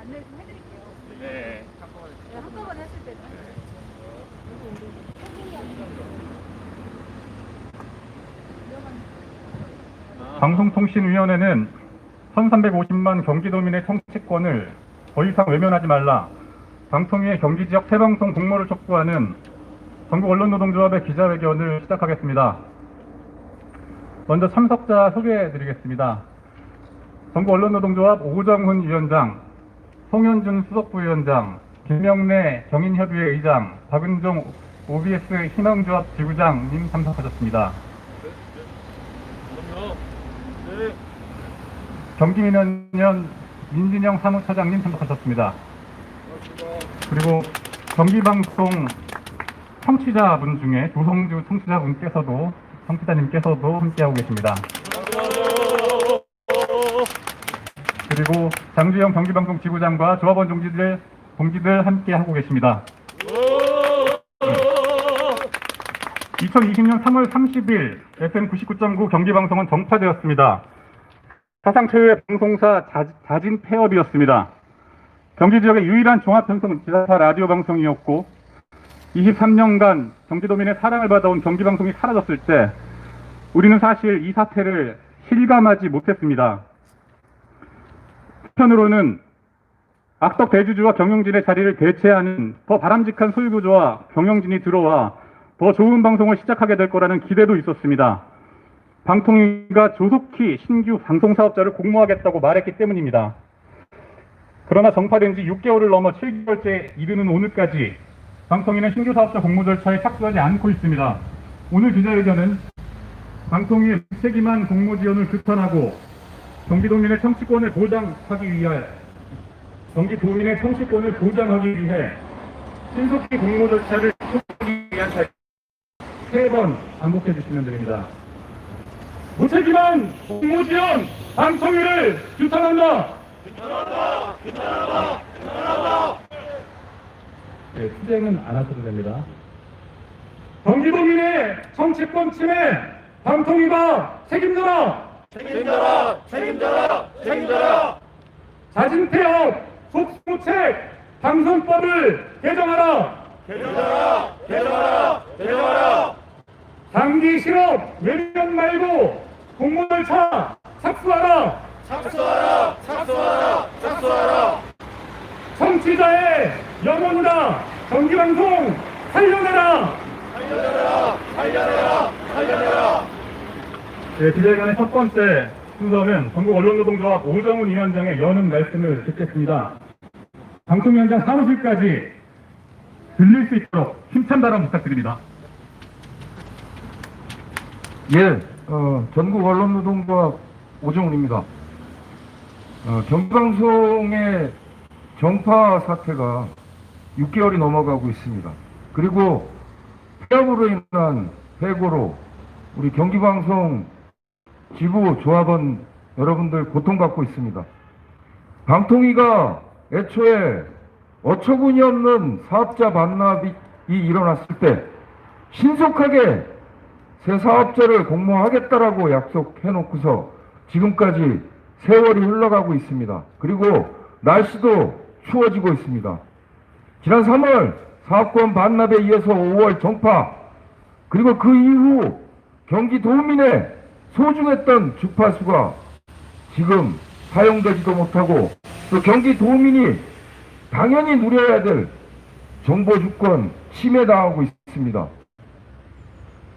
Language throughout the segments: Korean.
안내 좀 해드릴게요. 네. 한꺼번에 했을 때는. 방송통신위원회는 1350만 경기도민의 청취권을 더 이상 외면하지 말라, 방통위의 경기지역 태방송 공모를 촉구하는 전국언론노동조합의 기자회견을 시작하겠습니다. 먼저 참석자 소개해드리겠습니다. 전국언론노동조합 오정훈 위원장, 송현준 수석부위원장, 김명래 경인협의회 의장, 박은종 OBS 희망조합 지구장님 참석하셨습니다. 네. 경기민원연 민진영 사무처장님 참석하셨습니다. 그리고 경기방송 청취자분 중에 조성주 청취자님께서도 함께하고 계십니다. 그리고 장주영 경기방송 지부장과 조합원 동지들 함께하고 계십니다. 2020년 3월 30일 FM 99.9 경기방송은 정파되었습니다. 사상 최후의 방송사 자진 폐업이었습니다. 경기 지역의 유일한 종합편성 지사사 라디오 방송이었고 23년간 경기도민의 사랑을 받아온 경기방송이 사라졌을 때 우리는 사실 이 사태를 실감하지 못했습니다. 한편으로는 악덕 대주주와 경영진의 자리를 대체하는 더 바람직한 소유구조와 경영진이 들어와 더 좋은 방송을 시작하게 될 거라는 기대도 있었습니다. 방통위가 조속히 신규 방송사업자를 공모하겠다고 말했기 때문입니다. 그러나 정파된 지 6개월을 넘어 7개월째 이르는 오늘까지 방통위는 신규 사업자 공모 절차에 착수하지 않고 있습니다. 오늘 기자회견은 방통위의 무책임한 공모 지원을 규탄하고 경기도민의 청취권을 보장하기 위해 신속히 공모 절차를촉구하기 위한 잘 3번 반복해 주시면 됩니다. 무책임한 공모 지원 방통위를 규탄한다. 네, 투쟁은 안 하셔도 됩니다. 경기도민의 정치권 침해 방통위가 책임져라. 자진 폐업 속수무책 방송법을 개정하라. 장기 실업 외면 말고 공모 절차 착수하라. 청취자의 영혼이다. 경기방송 살려내라. 네, 기자회견의 첫 번째 순서는 전국언론노동조합 오정훈 위원장의 여는 말씀을 듣겠습니다. 방통위원장 사무실까지 들릴 수 있도록 힘찬 발언 부탁드립니다. 예, 전국언론노동조합 오정훈입니다. 경기방송의 정파 사태가 6개월이 넘어가고 있습니다. 그리고 폐업으로 인한 해고로 우리 경기방송 지부 조합원 여러분들 고통받고 있습니다. 방통위가 애초에 어처구니 없는 사업자 반납이 일어났을 때 신속하게 새 사업자를 공모하겠다라고 약속해놓고서 지금까지 세월이 흘러가고 있습니다. 그리고 날씨도 추워지고 있습니다. 지난 3월 사업권 반납에 이어서 5월 정파, 그리고 그 이후 경기도민의 소중했던 주파수가 지금 사용되지도 못하고 또 경기도민이 당연히 누려야 될 정보주권 침해당하고 있습니다.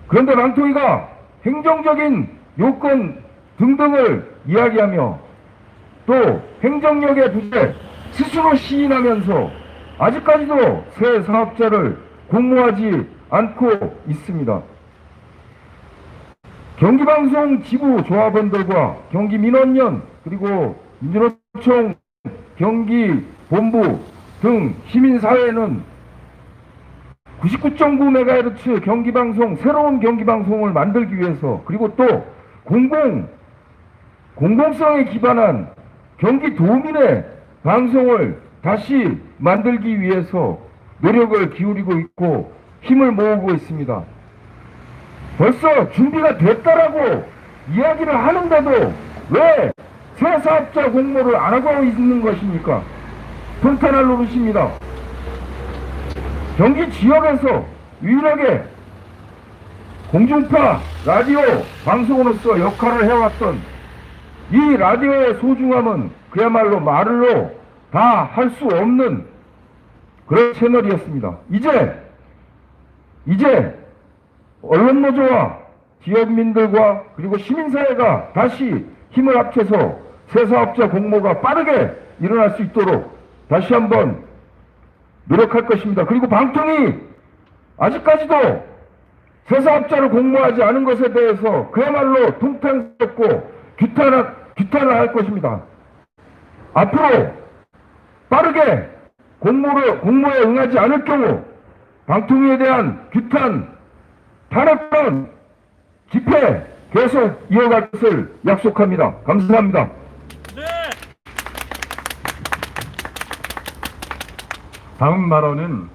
그런데 방통위가 행정적인 요건 등등을 이야기하며 또 행정력의 부재 스스로 시인하면서 아직까지도 새 사업자를 공모하지 않고 있습니다. 경기방송 지부 조합원들과 경기민원연 그리고 민주노총 경기본부 등 시민사회는 99.9MHz 경기방송, 새로운 경기방송을 만들기 위해서, 그리고 또 공공성에 기반한 경기도민의 방송을 다시 만들기 위해서 노력을 기울이고 있고 힘을 모으고 있습니다. 벌써 준비가 됐다라고 이야기를 하는데도 왜 새 사업자 공모를 안 하고 있는 것입니까? 통탄할 노릇입니다. 경기 지역에서 유일하게 공중파 라디오 방송으로서 역할을 해왔던 이 라디오의 소중함은 그야말로 말로 다 할 수 없는 그런 채널이었습니다. 이제 언론노조와 기업민들과 그리고 시민사회가 다시 힘을 합쳐서 새사업자 공모가 빠르게 일어날 수 있도록 다시 한번 노력할 것입니다. 그리고 방통위 아직까지도 새사업자를 공모하지 않은 것에 대해서 그야말로 통탄스럽고 규탄을 할 것입니다. 앞으로 빠르게 공모에 응하지 않을 경우 방통위에 대한 규탄, 탄핵권 집회 계속 이어갈 것을 약속합니다. 감사합니다. 네. 다음 발언은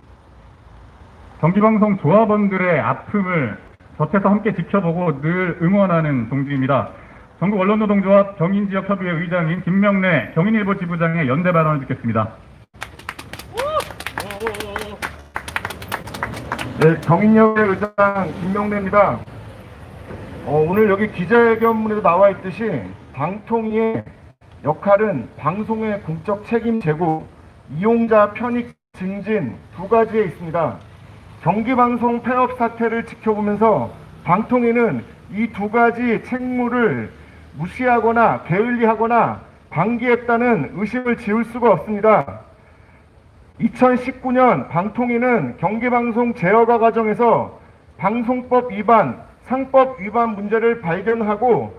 경기방송 조합원들의 아픔을 곁에서 함께 지켜보고 늘 응원하는 동지입니다. 전국 언론노동조합 경인지역협의회 의장인 김명래 경인일보 지부장의 연대 발언을 듣겠습니다. 네, 경인협의회 의장 김명래입니다. 오늘 여기 기자회견문에도 나와 있듯이 방통위의 역할은 방송의 공적 책임 제고, 이용자 편익 증진 두 가지에 있습니다. 경기방송 폐업 사태를 지켜보면서 방통위는 이 두 가지 책무를 무시하거나 게을리하거나 방기했다는 의심을 지울 수가 없습니다. 2019년 방통위는 경기방송 제어가 과정에서 방송법 위반, 상법 위반 문제를 발견하고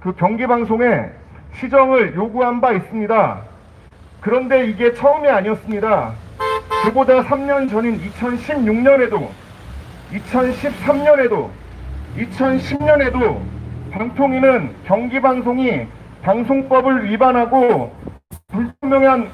그 경기방송에 시정을 요구한 바 있습니다. 그런데 이게 처음이 아니었습니다. 그보다 3년 전인 2016년에도 2013년에도 2010년에도 방통위는 경기방송이 방송법을 위반하고 불투명한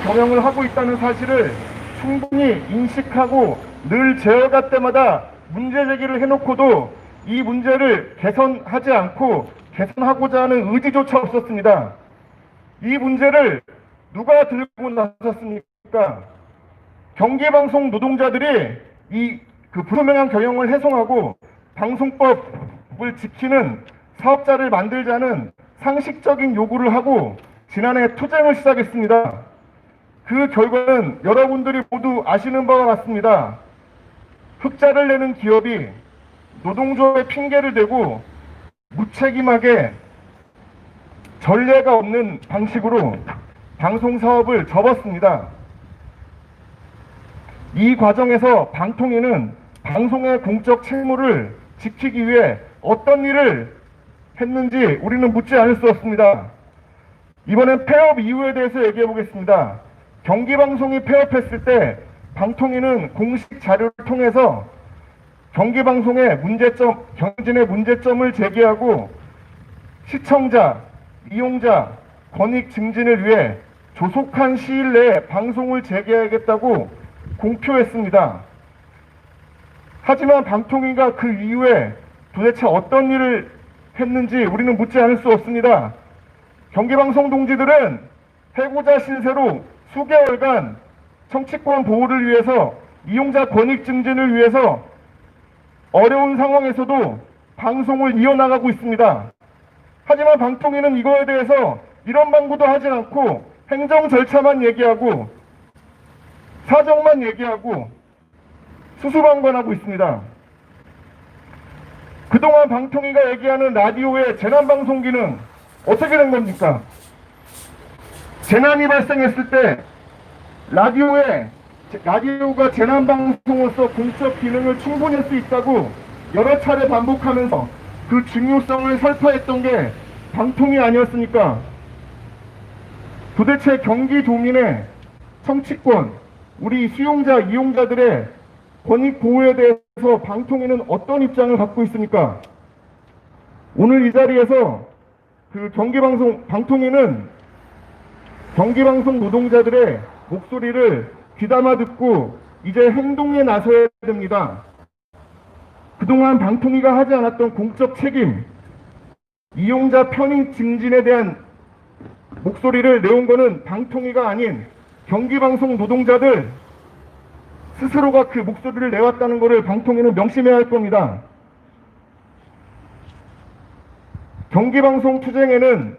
경영을 하고 있다는 사실을 충분히 인식하고 늘 제어가 때마다 문제 제기를 해놓고도 이 문제를 개선하지 않고 개선하고자 하는 의지조차 없었습니다. 이 문제를 누가 들고 나섰습니까? 경기방송 노동자들이 이 불투명한 경영을 해소하고 방송법을 지키는 사업자를 만들자는 상식적인 요구를 하고 지난해 투쟁을 시작했습니다. 그 결과는 여러분들이 모두 아시는 바와 같습니다. 흑자를 내는 기업이 노동조합의 핑계를 대고 무책임하게 전례가 없는 방식으로 방송사업을 접었습니다. 이 과정에서 방통위는 방송의 공적 책무를 지키기 위해 어떤 일을 했는지 우리는 묻지 않을 수 없습니다. 이번엔 폐업 이유에 대해서 얘기해 보겠습니다. 경기방송이 폐업했을 때 방통위는 공식 자료를 통해서 경기방송의 문제점, 경진의 문제점을 제기하고 시청자, 이용자, 권익 증진을 위해 조속한 시일 내에 방송을 재개하겠다고 공표했습니다. 하지만 방통위가 그 이후에 도대체 어떤 일을 했는지 우리는 묻지 않을 수 없습니다. 경기방송 동지들은 해고자 신세로 수개월간 청취권 보호를 위해서, 이용자 권익 증진을 위해서 어려운 상황에서도 방송을 이어나가고 있습니다. 하지만 방통위는 이거에 대해서 이런 방구도 하지 않고 행정 절차만 얘기하고 사정만 얘기하고 수수방관하고 있습니다. 그동안 방통위가 얘기하는 라디오의 재난방송 기능 어떻게 된 겁니까? 재난이 발생했을 때 라디오가 재난방송으로서 공적 기능을 충분히 할 수 있다고 여러 차례 반복하면서 그 중요성을 설파했던 게 방통위 아니었습니까? 도대체 경기도민의 청취권, 우리 수용자, 이용자들의 권익 보호에 대해서 방통위는 어떤 입장을 갖고 있습니까? 오늘 이 자리에서 방통위는 경기방송 노동자들의 목소리를 귀담아 듣고 이제 행동에 나서야 됩니다. 그동안 방통위가 하지 않았던 공적 책임, 이용자 편익 증진에 대한 목소리를 내온 거는 방통위가 아닌 경기방송 노동자들 스스로가 그 목소리를 내왔다는 것을 방통위는 명심해야 할 겁니다. 경기방송 투쟁에는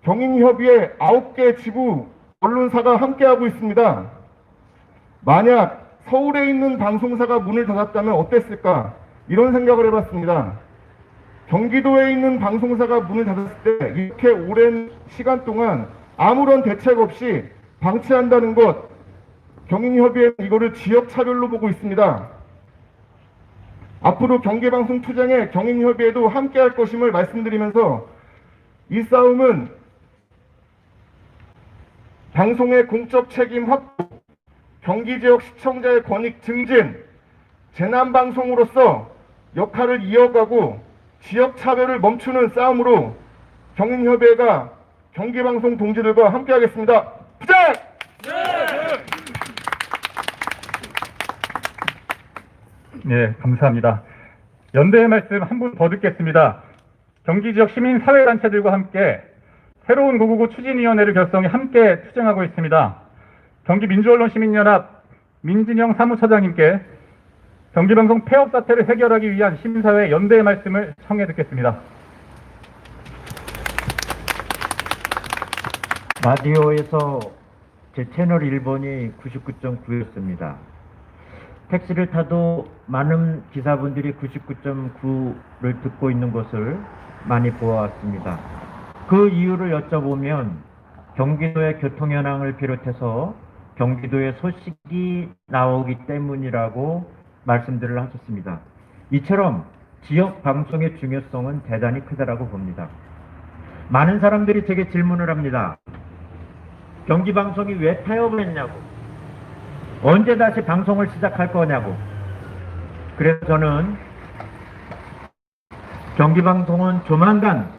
경인협의회 9개 지부 언론사가 함께하고 있습니다. 만약 서울에 있는 방송사가 문을 닫았다면 어땠을까? 이런 생각을 해봤습니다. 경기도에 있는 방송사가 문을 닫았을 때 이렇게 오랜 시간 동안 아무런 대책 없이 방치한다는 것, 경인협의회는 이거를 지역차별로 보고 있습니다. 앞으로 경기방송 투쟁에 경인협의회도 함께할 것임을 말씀드리면서 이 싸움은 방송의 공적 책임 확보, 경기지역 시청자의 권익 증진, 재난방송으로서 역할을 이어가고 지역차별을 멈추는 싸움으로 경인협의회가 경기방송 동지들과 함께하겠습니다. 투쟁! 네, 감사합니다. 연대의 말씀 한 분 더 듣겠습니다. 경기지역 시민사회단체들과 함께 새로운 999 추진위원회를 결성해 함께 투쟁하고 있습니다. 경기민주언론시민연합 민진영 사무처장님께 경기방송 폐업 사태를 해결하기 위한 시민사회 연대의 말씀을 청해 듣겠습니다. 라디오에서 제 채널 1번이 99.9였습니다. 택시를 타도 많은 기사분들이 99.9를 듣고 있는 것을 많이 보아왔습니다. 그 이유를 여쭤보면 경기도의 교통 현황을 비롯해서 경기도의 소식이 나오기 때문이라고 말씀들을 하셨습니다. 이처럼 지역 방송의 중요성은 대단히 크다라고 봅니다. 많은 사람들이 제게 질문을 합니다. 경기방송이 왜 폐업을 했냐고, 언제 다시 방송을 시작할 거냐고. 그래서 저는 경기방송은 조만간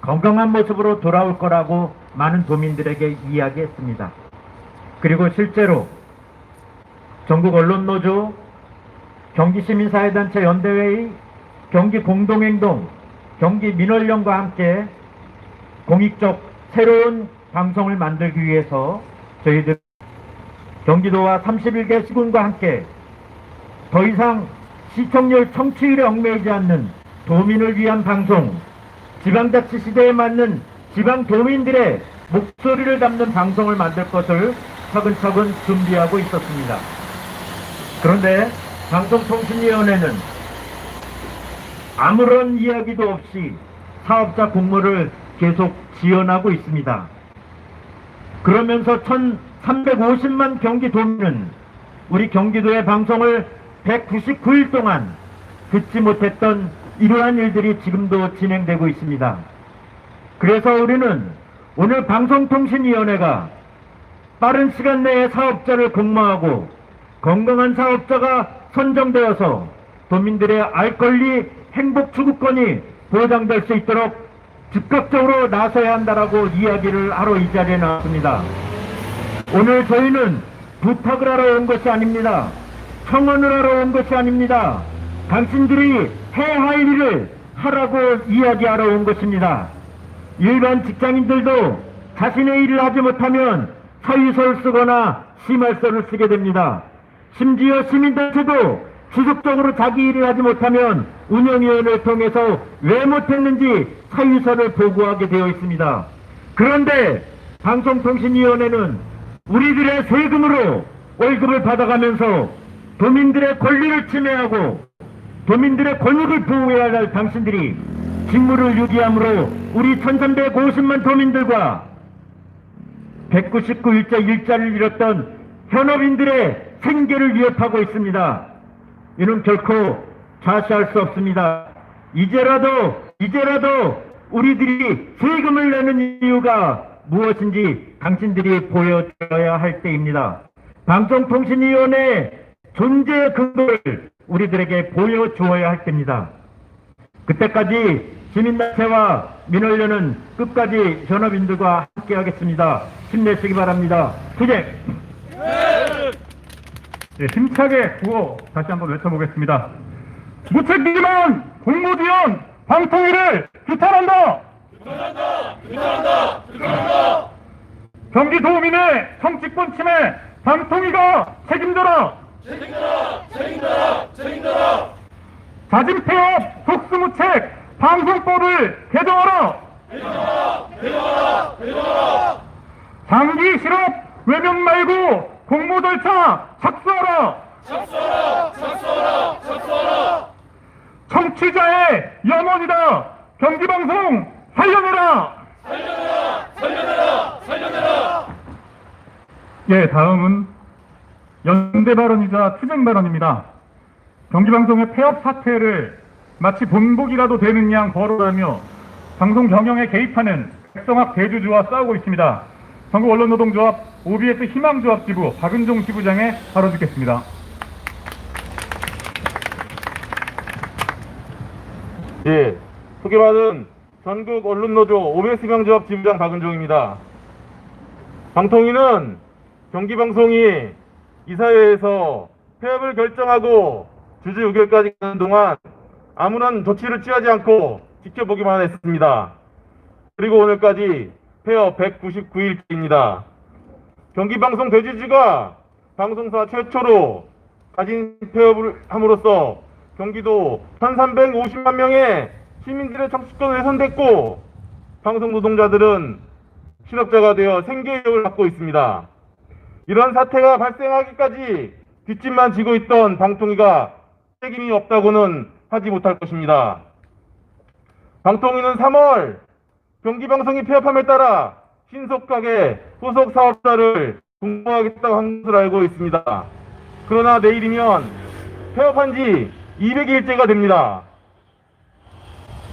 건강한 모습으로 돌아올 거라고 많은 도민들에게 이야기했습니다. 그리고 실제로 전국언론노조, 경기시민사회단체 연대회의, 경기공동행동, 경기민원련과 함께 공익적 새로운 방송을 만들기 위해서 저희들 경기도와 31개 시군과 함께 더 이상 시청률 청취율에 얽매이지 않는 도민을 위한 방송, 지방자치 시대에 맞는 지방도민들의 목소리를 담는 방송을 만들 것을 차근차근 준비하고 있었습니다. 그런데 방송통신위원회는 아무런 이야기도 없이 사업자 공모를 계속 지연하고 있습니다. 그러면서 1350만 경기도민은 우리 경기도의 방송을 199일 동안 듣지 못했던 이러한 일들이 지금도 진행되고 있습니다. 그래서 우리는 오늘 방송통신위원회가 빠른 시간 내에 사업자를 공모하고 건강한 사업자가 선정되어서 도민들의 알 권리, 행복 추구권이 보장될 수 있도록 즉각적으로 나서야 한다라고 이야기를 하러 이 자리에 나왔습니다. 오늘 저희는 부탁을 하러 온 것이 아닙니다. 청원을 하러 온 것이 아닙니다. 당신들이 해야 할 일을 하라고 이야기하러 온 것입니다. 일반 직장인들도 자신의 일을 하지 못하면 사유서를 쓰거나 심할서를 쓰게 됩니다. 심지어 시민단체도 지속적으로 자기 일을 하지 못하면 운영위원회를 통해서 왜 못했는지 사유서를 보고하게 되어 있습니다. 그런데 방송통신위원회는 우리들의 세금으로 월급을 받아가면서 도민들의 권리를 침해하고 도민들의 권익을 보호해야 할 당신들이 직무를 유기함으로 우리 1350만 도민들과 199일째 일자리를 잃었던 현업인들의 생계를 위협하고 있습니다. 이는 결코 좌시할 수 없습니다. 이제라도 우리들이 세금을 내는 이유가 무엇인지 당신들이 보여줘야 할 때입니다. 방송통신위원회 존재 근거를 우리들에게 보여주어야 할 때입니다. 그때까지 시민단체와 민원련은 끝까지 현업인들과 함께하겠습니다. 힘내시기 바랍니다. 투쟁! 네, 힘차게 구호 다시 한번 외쳐보겠습니다. 무책임한 공무지원 방통위를 규탄한다! 규탄한다! 규탄한다! 규탄한다! 경기도민의 정치권 침해 방통위가 책임져라! 책임져라! 자진 폐업 속수무책 방송법을 개정하라! 개정하라! 장기 실업 외면 말고 공모 절차 착수하라! 착수하라! 청취자의 염원이다! 경기방송 살려내라! 예, 다음은 연대 발언이자 투쟁 발언입니다. 경기방송의 폐업 사태를 마치 본보기라도 되는 양 거론하며 방송 경영에 개입하는 백성학 대주주와 싸우고 있습니다. 전국언론노동조합 OBS 희망조합 지부 박은종 지부장의 발언 듣겠습니다. 예, 소개받은 전국언론노조 OBS 희망조합 지부장 박은종입니다. 방통위는 경기방송이 이사회에서 폐업을 결정하고 주주 의결까지 가는 동안 아무런 조치를 취하지 않고 지켜보기만 했습니다. 그리고 오늘까지 폐업 199일째입니다. 경기방송 대주주가 방송사 최초로 자진 폐업을 함으로써 경기도 1350만 명의 시민들의 청취권을 훼손됐고 방송 노동자들은 실업자가 되어 생계위협을 받고 있습니다. 이런 사태가 발생하기까지 뒷짐만 지고 있던 방통위가 책임이 없다고는 하지 못할 것입니다. 방통위는 3월 경기방송이 폐업함에 따라 신속하게 소속 사업자를 공모하겠다고 한 것으로 알고 있습니다. 그러나 내일이면 폐업한 지 200일째가 됩니다.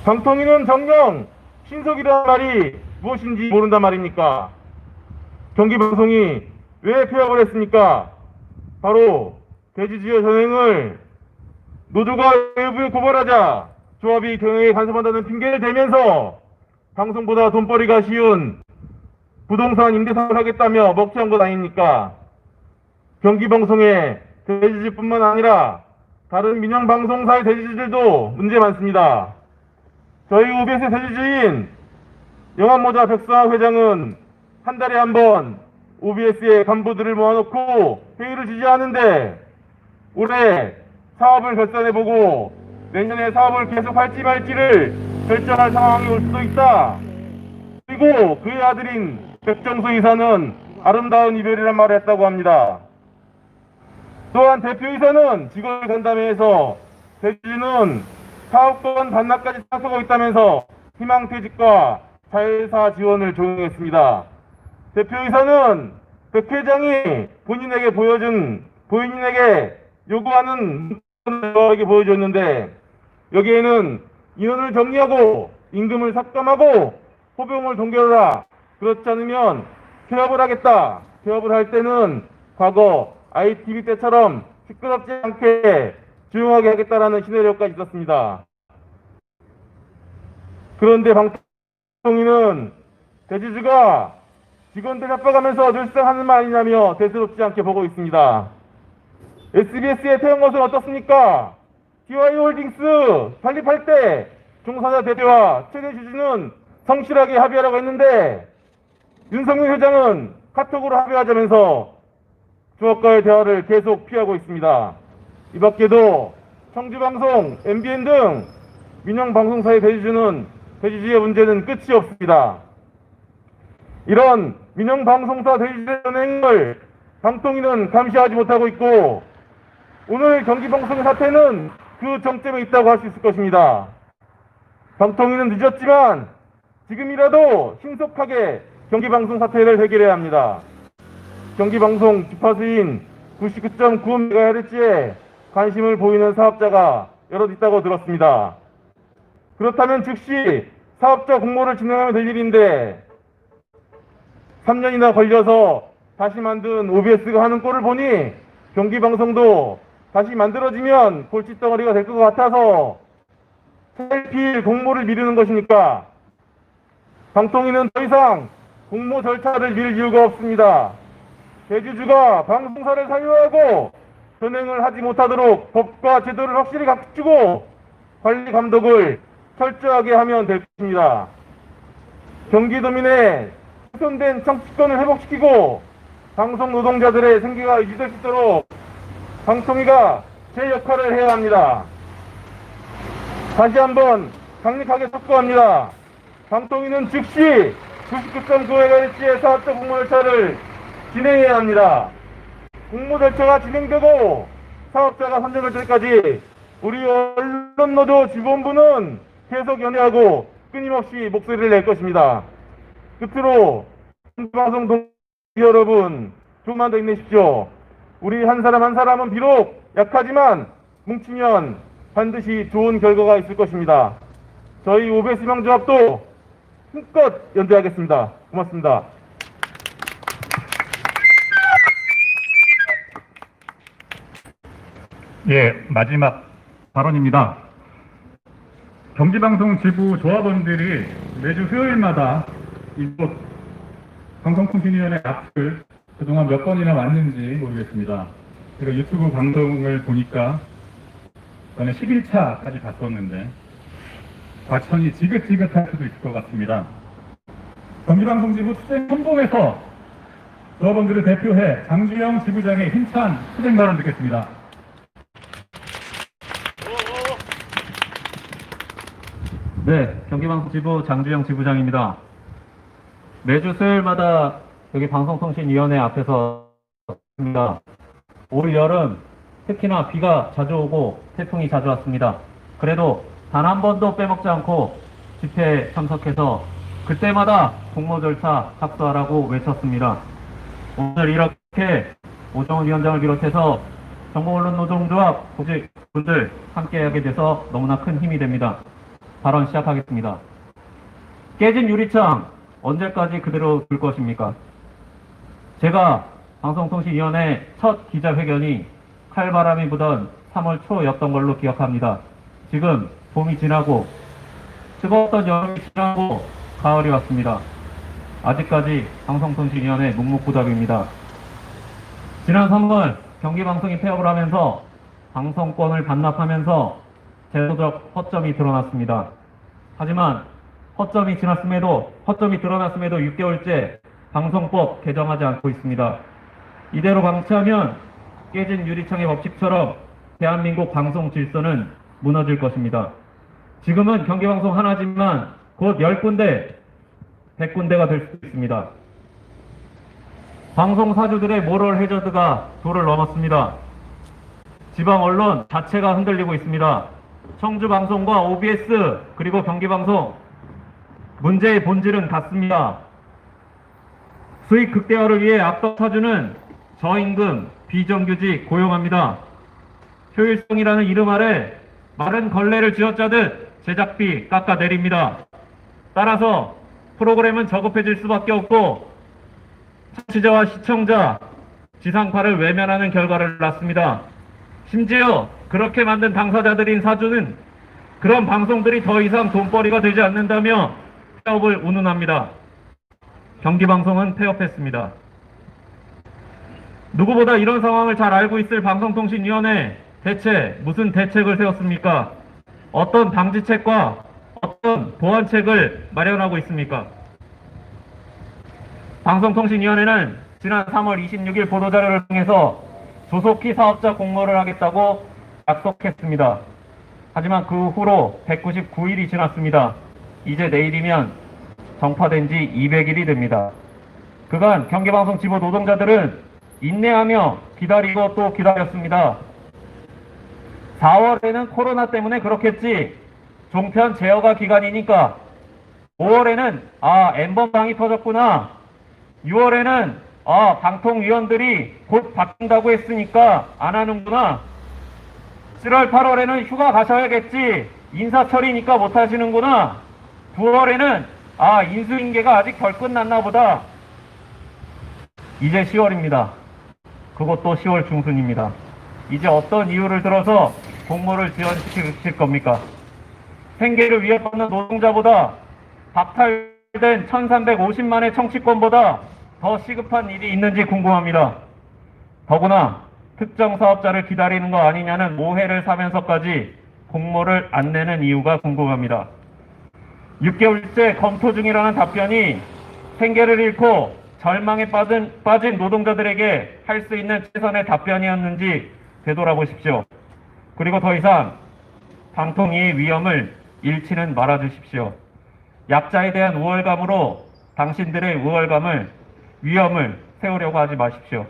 방통위는 정녕 신속이라는 말이 무엇인지 모른단 말입니까? 경기방송이 왜 폐업을 했습니까? 바로 대주주의 전횡을 노조가 외부에 고발하자 조합이 경영에 간섭한다는 핑계를 대면서 방송보다 돈벌이가 쉬운 부동산 임대사업을 하겠다며 먹튀한 것 아닙니까? 경기방송의 대주주뿐만 아니라 다른 민영방송사의 대주주들도 문제 많습니다. 저희 OBS 대주주인 영암모자 백성학 회장은 한 달에 한 번 OBS의 간부들을 모아놓고 회의를 지지하는데 올해 사업을 결산해보고 내년에 사업을 계속할지 말지를 결정할 상황이 올 수도 있다. 그리고 그의 아들인 백정수 이사는 아름다운 이별이란 말을 했다고 합니다. 또한 대표이사는 직원을 간담회에서 대주주는 사업권 반납까지 착수하고 있다면서 희망퇴직과 자회사 지원을 종용했습니다. 대표이사는 백 회장이 본인에게 요구하는 문건을 보여줬는데 여기에는 인원을 정리하고 임금을 삭감하고 호봉을 동결하라. 그렇지 않으면 폐업을 하겠다. 폐업을 할 때는 과거 ITV 때처럼 시끄럽지 않게 조용하게 하겠다라는 시나리오까지 있었습니다. 그런데 방통위는 대주주가 직원들 협박하면서 늘상 하는 말 아니냐며 대수롭지 않게 보고 있습니다. SBS의 태영 것은 어떻습니까? TY홀딩스 설립할 때 종사자 대표와 최대 주주는 성실하게 합의하라고 했는데 윤석열 회장은 카톡으로 합의하자면서 조합과의 대화를 계속 피하고 있습니다. 이 밖에도 청주방송, MBN 등 민영방송사의 대주주의 문제는 끝이 없습니다. 이런 민영방송사 대주주의 현행을 방통위는 감시하지 못하고 있고 오늘 경기방송의 사태는 그 정점에 있다고 할 수 있을 것입니다. 방통위는 늦었지만 지금이라도 신속하게 경기방송 사태를 해결해야 합니다. 경기방송 주파수인 99.9MHz에 관심을 보이는 사업자가 여럿 있다고 들었습니다. 그렇다면 즉시 사업자 공모를 진행하면 될 일인데 3년이나 걸려서 다시 만든 OBS가 하는 꼴을 보니 경기방송도 다시 만들어지면 골칫덩어리가 될 것 같아서 탈필 공모를 미루는 것이니까 방통위는 더 이상 공모 절차를 미룰 이유가 없습니다. 대주주가 방송사를 사유하고 전행을 하지 못하도록 법과 제도를 확실히 갖추고 관리 감독을 철저하게 하면 될 것입니다. 경기도민의 훼손된 정치권을 회복시키고 방송 노동자들의 생계가 유지될 수 있도록 방통위가 제 역할을 해야 합니다. 다시 한번 강력하게 촉구합니다. 방통위는 즉시 99.9MHz의 사업자 공모 절차를 진행해야 합니다. 공모 절차가 진행되고 사업자가 선정될 때까지 우리 언론노조 지본부는 계속 연대하고 끊임없이 목소리를 낼 것입니다. 끝으로 방송 동지 여러분, 조금만 더 힘내십시오. 우리 한 사람 한 사람은 비록 약하지만 뭉치면 반드시 좋은 결과가 있을 것입니다. 저희 OBS 희망조합도 힘껏 연대하겠습니다. 고맙습니다. 예, 마지막 발언입니다. 경기방송 지부 조합원들이 매주 수요일마다 이곳 방송통신위원회 앞을 그동안 몇 번이나 왔는지 모르겠습니다. 제가 유튜브 방송을 보니까 저는 11차까지 갔었는데 과천이 지긋지긋할 수도 있을 것 같습니다. 경기방송 지부 투쟁 선봉에서 조합원들을 대표해 장주영 지부장의 힘찬 투쟁 발언 듣겠습니다. 네, 경기방송 지부 장주영 지부장입니다. 매주 수요일마다 여기 방송통신위원회 앞에서 있습니다. 올 여름 특히나 비가 자주 오고 태풍이 자주 왔습니다. 그래도 단 한 번도 빼먹지 않고 집회에 참석해서 그때마다 공모 절차 착수하라고 외쳤습니다. 오늘 이렇게 오정훈 위원장을 비롯해서 정보언론노동조합 조직분들 함께하게 돼서 너무나 큰 힘이 됩니다. 발언 시작하겠습니다. 깨진 유리창 언제까지 그대로 둘 것입니까? 제가 방송통신위원회 첫 기자회견이 칼바람이 부던 3월 초였던 걸로 기억합니다. 지금 봄이 지나고 뜨거웠던 여름이 지나고 가을이 왔습니다. 아직까지 방송통신위원회 묵묵부답입니다. 지난 3월 경기방송이 폐업을 하면서 방송권을 반납하면서 제도적 허점이 드러났습니다. 하지만 허점이 드러났음에도 6개월째 방송법 개정하지 않고 있습니다. 이대로 방치하면 깨진 유리창의 법칙처럼 대한민국 방송 질서는 무너질 것입니다. 지금은 경기방송 하나지만 곧 10군데, 100군데가 될 수도 있습니다. 방송사주들의 모럴 해저드가 도를 넘었습니다. 지방 언론 자체가 흔들리고 있습니다. 청주방송과 OBS 그리고 경기방송 문제의 본질은 같습니다. 수익 극대화를 위해 악덕 사주는 저임금, 비정규직 고용합니다. 효율성이라는 이름 아래 마른 걸레를 쥐어짜듯 제작비 깎아내립니다. 따라서 프로그램은 저급해질 수밖에 없고 청취자와 시청자, 지상파를 외면하는 결과를 낳습니다. 심지어 그렇게 만든 당사자들인 사주는 그런 방송들이 더 이상 돈벌이가 되지 않는다며 폐업을 운운합니다. 경기방송은 폐업했습니다. 누구보다 이런 상황을 잘 알고 있을 방송통신위원회 대체 무슨 대책을 세웠습니까? 어떤 방지책과 어떤 보완책을 마련하고 있습니까? 방송통신위원회는 지난 3월 26일 보도자료를 통해서 조속히 사업자 공모를 하겠다고 약속했습니다. 하지만 그 후로 199일이 지났습니다. 이제 내일이면 정파된 지 200일이 됩니다. 그간 경기방송 지부 노동자들은 인내하며 기다리고 또 기다렸습니다. 4월에는 코로나 때문에 그렇겠지. 종편 제어가 기간이니까. 5월에는 엠번방이 터졌구나. 6월에는 방통위원들이 곧 바뀐다고 했으니까 안 하는구나. 7월, 8월에는 휴가 가셔야겠지. 인사처리니까 못 하시는구나. 9월에는 인수인계가 아직 덜 끝났나 보다. 이제 10월입니다. 그것도 10월 중순입니다. 이제 어떤 이유를 들어서 공모를 지연시킬 겁니까? 생계를 위협받는 노동자보다 박탈된 1350만의 청취권보다 더 시급한 일이 있는지 궁금합니다. 더구나 특정 사업자를 기다리는 거 아니냐는 오해를 사면서까지 공모를 안 내는 이유가 궁금합니다. 6개월째 검토 중이라는 답변이 생계를 잃고 절망에 빠진 노동자들에게 할 수 있는 최선의 답변이었는지 되돌아보십시오. 그리고 더 이상 방통위의 위험을 잃지는 말아주십시오. 약자에 대한 우월감으로 당신들의 위험을 세우려고 하지 마십시오.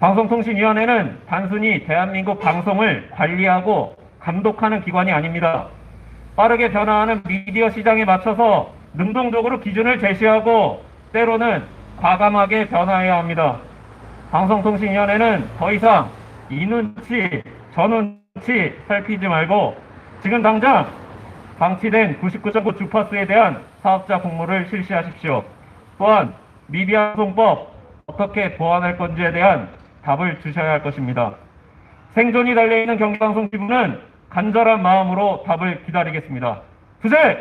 방송통신위원회는 단순히 대한민국 방송을 관리하고 감독하는 기관이 아닙니다. 빠르게 변화하는 미디어 시장에 맞춰서 능동적으로 기준을 제시하고 때로는 과감하게 변화해야 합니다. 방송통신위원회는 더 이상 이 눈치, 저 눈치 살피지 말고 지금 당장 방치된 99.9 주파수에 대한 사업자 공모를 실시하십시오. 또한 미디어방송법 어떻게 보완할 건지에 대한 답을 주셔야 할 것입니다. 생존이 달려있는 경기방송 지부는 간절한 마음으로 답을 기다리겠습니다. 투쟁!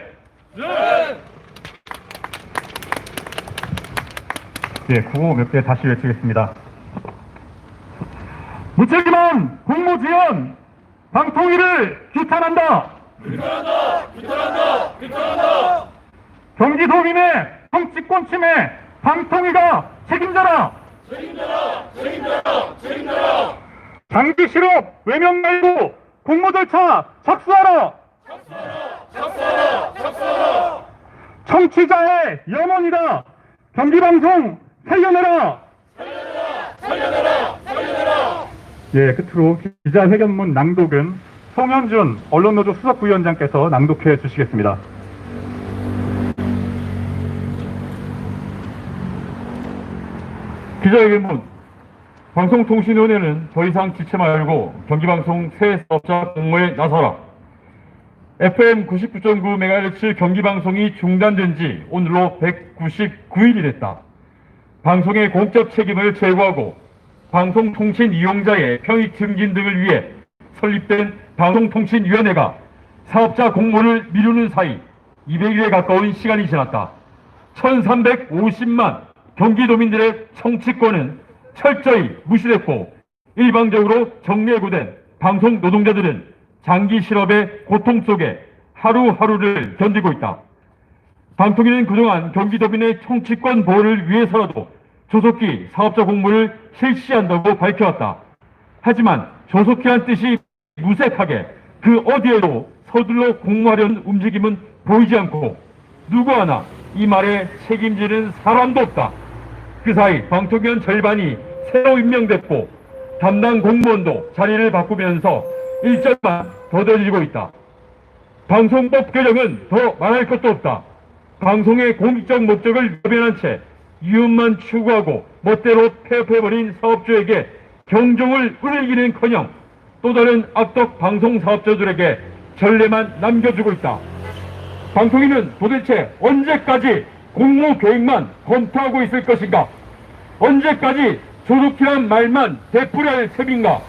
예, 구호 몇 개 다시 외치겠습니다. 무책임한 공모지원 방통위를 규탄한다. 규탄한다. 경기도민의 정치권 침해 방통위가 책임져라. 책임져라. 장기 실업 외면 말고 공모 절차 착수하라. 청취자의 염원이다. 경기방송 살려내라. 예, 끝으로 기자회견문 낭독은 송현준 언론노조 수석부위원장께서 낭독해 주시겠습니다. 기자회견문. 방송통신위원회는 더 이상 지체 말고 경기방송 새 사업자 공모에 나서라. FM 99.9MHz 경기방송이 중단된 지 오늘로 199일이 됐다. 방송의 공적 책임을 제고하고 방송통신 이용자의 편익 증진 등을 위해 설립된 방송통신위원회가 사업자 공모를 미루는 사이 200일에 가까운 시간이 지났다. 1350만 경기도민들의 청취권은 철저히 무시됐고 일방적으로 정리해고된 방송 노동자들은 장기 실업의 고통 속에 하루하루를 견디고 있다. 방통위는 그동안 경기도민의 청취권 보호를 위해서라도 조속히 사업자 공모를 실시한다고 밝혀왔다. 하지만 조속히란 뜻이 무색하게 그 어디에도 서둘러 공모하려는 움직임은 보이지 않고 누구 하나 이 말에 책임지는 사람도 없다. 그 사이 방통위원 절반이 새로 임명됐고 담당 공무원도 자리를 바꾸면서 일정만 더뎌지고 있다. 방송법 개정은 더 말할 것도 없다. 방송의 공익적 목적을 외면한 채 이윤만 추구하고 멋대로 폐업해버린 사업주에게 경종을 울리기는커녕 또 다른 악덕 방송 사업자들에게 전례만 남겨주고 있다. 방통위는 도대체 언제까지 공모 계획만 검토하고 있을 것인가? 언제까지 조속히란 말만 되풀이할 셈인가?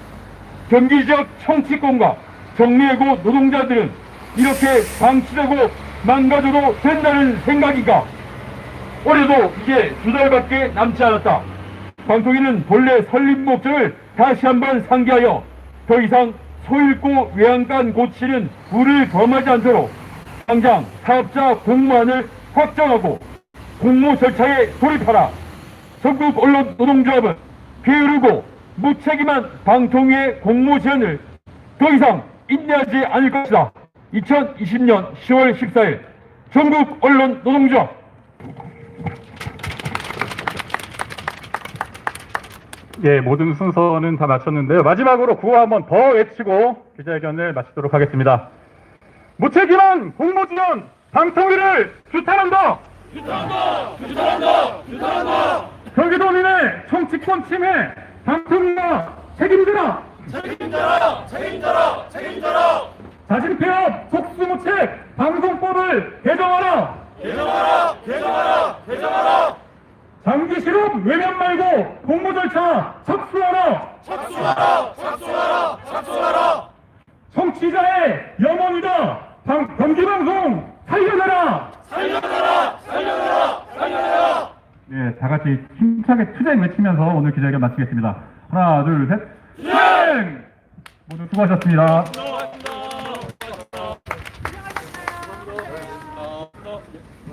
경기지역 청취권과 정리해고 노동자들은 이렇게 방치되고 망가져도 된다는 생각인가? 올해도 이제 2달밖에 남지 않았다. 방통위는 본래 설립 목적을 다시 한번 상기하여 더 이상 소잃고 외양간 고치는 불을 범하지 않도록 당장 사업자 공모안을 확정하고 공모 절차에 돌입하라. 전국 언론 노동조합은 게으르고 무책임한 방통위의 공모 지원을 더 이상 인내하지 않을 것이다. 2020년 10월 14일 전국 언론 노동조합. 예, 모든 순서는 다 마쳤는데요. 마지막으로 구호 한번 더 외치고 기자회견을 마치도록 하겠습니다. 무책임한 공모지원 방통위를 규탄한다! 규탄한다! 경기도민의 정치권 침해 방통위가 책임져라! 책임져라! 자진폐업 속수무책 방송법을 개정하라! 개정하라! 장기 실업 외면 말고 공모 절차 착수하라! 청취자의 염원이다! 경기방송 살려내라! 네, 다 같이 힘차게 투쟁 외치면서 오늘 기자회견 마치겠습니다. 하나, 둘, 셋. 투쟁! 모두 수고하셨습니다.